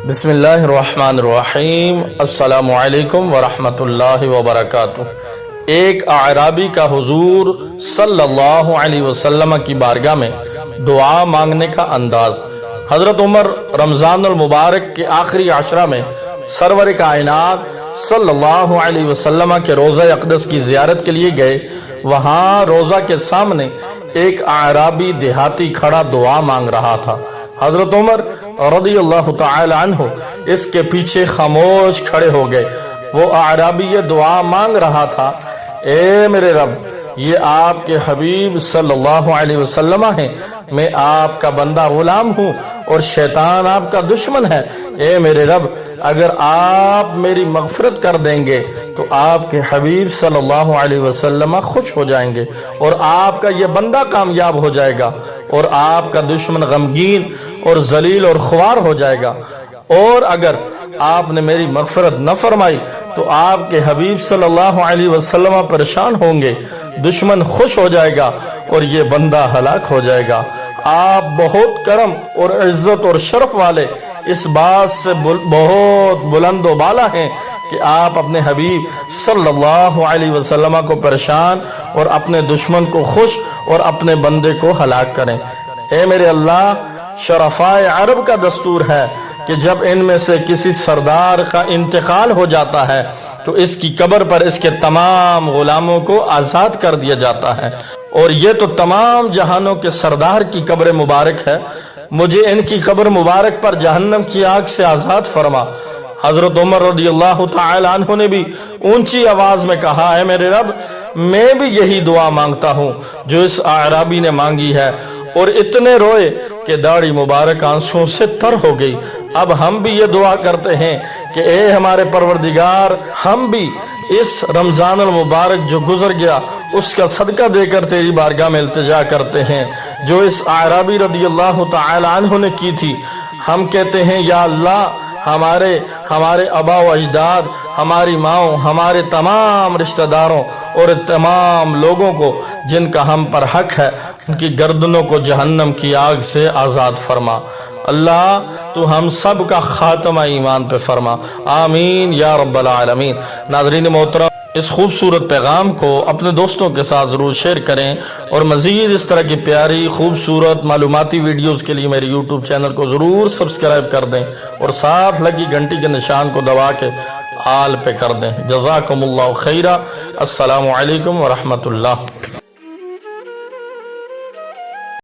بسم اللہ الرحمن الرحیم۔ السلام علیکم ورحمۃ اللہ وبرکاتہ۔ ایک اعرابی کا حضور صلی اللہ علیہ وسلم کی بارگاہ میں دعا مانگنے کا انداز۔ حضرت عمر رمضان المبارک کے آخری عشرہ میں سرور کائنات صلی اللہ علیہ وسلم کے روضہ اقدس کی زیارت کے لیے گئے۔ وہاں روضہ کے سامنے ایک اعرابی دیہاتی کھڑا دعا مانگ رہا تھا۔ حضرت عمر رضی اللہ تعالی عنہ اس کے پیچھے خاموش کھڑے ہو گئے۔ وہ اعرابی یہ دعا مانگ رہا تھا: اے میرے رب، یہ آپ کے حبیب صلی اللہ علیہ وسلم ہیں، میں آپ کا بندہ غلام ہوں اور شیطان آپ کا دشمن ہے۔ اے میرے رب، اگر آپ میری مغفرت کر دیں گے تو آپ کے حبیب صلی اللہ علیہ وسلم خوش ہو جائیں گے اور آپ کا یہ بندہ کامیاب ہو جائے گا اور آپ کا دشمن غمگین اور ذلیل اور خوار ہو جائے گا، اور اگر آپ نے میری مغفرت نہ فرمائی تو آپ کے حبیب صلی اللہ علیہ وسلم پریشان ہوں گے، دشمن خوش ہو جائے گا اور یہ بندہ ہلاک ہو جائے گا۔ آپ بہت کرم اور عزت اور شرف والے، اس بات سے بہت بلند و بالا ہیں کہ آپ اپنے حبیب صلی اللہ علیہ وسلم کو پریشان اور اپنے دشمن کو خوش اور اپنے بندے کو ہلاک کریں۔ اے میرے اللہ، شرفائے عرب کا دستور ہے کہ جب ان میں سے کسی سردار کا انتقال ہو جاتا ہے تو اس کی قبر پر اس کے تمام غلاموں کو آزاد کر دیا جاتا ہے، اور یہ تو تمام جہانوں کے سردار کی قبر مبارک ہے، مجھے ان کی قبر مبارک پر جہنم کی آگ سے آزاد فرما۔ حضرت عمر رضی اللہ تعالی عنہ نے بھی اونچی آواز میں کہا: اے میرے رب، میں بھی یہی دعا مانگتا ہوں جو اس اعرابی نے مانگی ہے، اور اتنے روئے کہ داڑھی مبارک آنسوں سے تر ہو گئی۔ اب ہم بھی یہ دعا کرتے ہیں کہ اے ہمارے پروردگار، ہم بھی اس رمضان المبارک جو گزر گیا اس کا صدقہ دے کر تیری بارگاہ میں التجا کرتے ہیں جو اس اعرابی رضی اللہ تعالی عنہ نے کی تھی۔ ہم کہتے ہیں: یا اللہ، ہمارے آبا و اجداد، ہماری ماؤں، ہمارے تمام رشتہ داروں اور تمام لوگوں کو جن کا ہم پر حق ہے، ان کی گردنوں کو جہنم کی آگ سے آزاد فرما۔ اللہ، تو ہم سب کا خاتمہ ایمان پہ فرما، آمین یا رب العالمین۔ ناظرین محترم، اس خوبصورت پیغام کو اپنے دوستوں کے ساتھ ضرور شیئر کریں، اور مزید اس طرح کی پیاری خوبصورت معلوماتی ویڈیوز کے لیے میرے یوٹیوب چینل کو ضرور سبسکرائب کر دیں اور ساتھ لگی گھنٹی کے نشان کو دبا کے آل پہ کر دیں۔ جزاکم اللہ خیرہ۔ السلام علیکم ورحمۃ اللہ۔